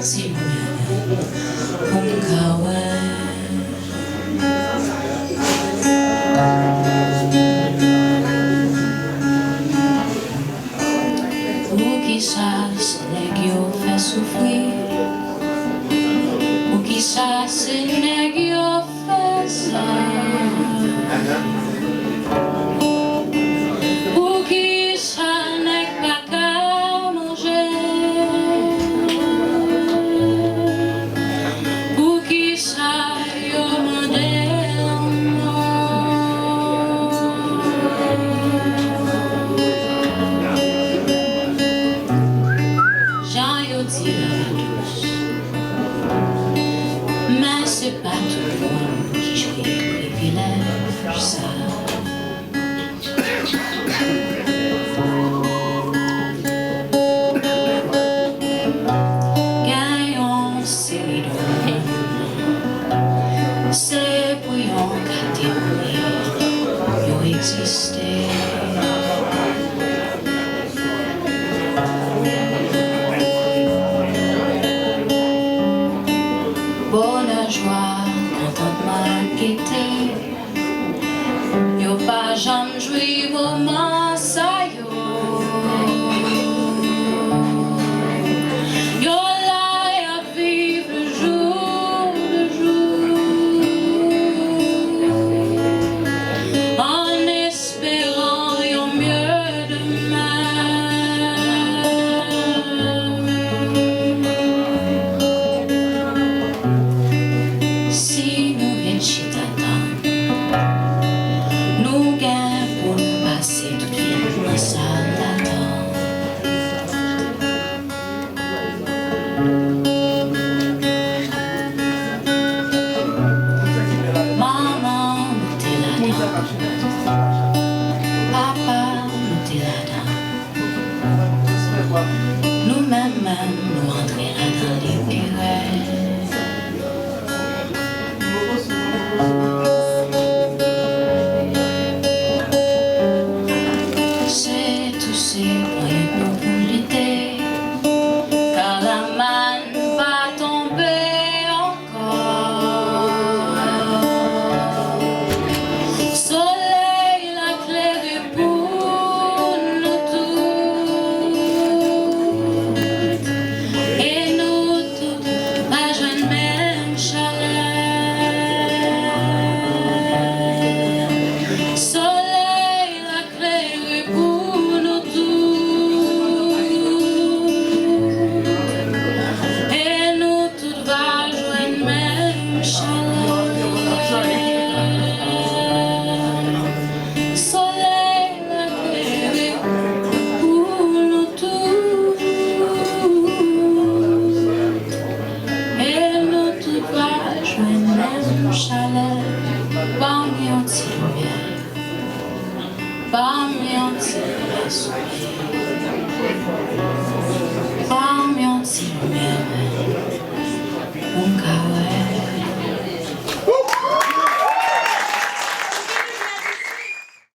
si loin pour me caouer. Pour qui ça, c'est les qui ont fait souffrir. Pour qui ça, c'est les qui ont fait ça. Pour qui ça n'est pas qu'à manger. Pour qui ça y a demandé Jean y a dit la douce, mais c'est pas tout le monde qui joue les privilèges, ça. Gagnons série de c'est pour yon catégorie, yon existé. Bonheur, joie, contentement, gaieté, yo pas jamais joué moment ça yo. Yo là à vivre le jour le jour, en espérant yon mieux demain. Si nous vient chita tant, nous gagnons pour nous passer toute vie dans la salle d'attente.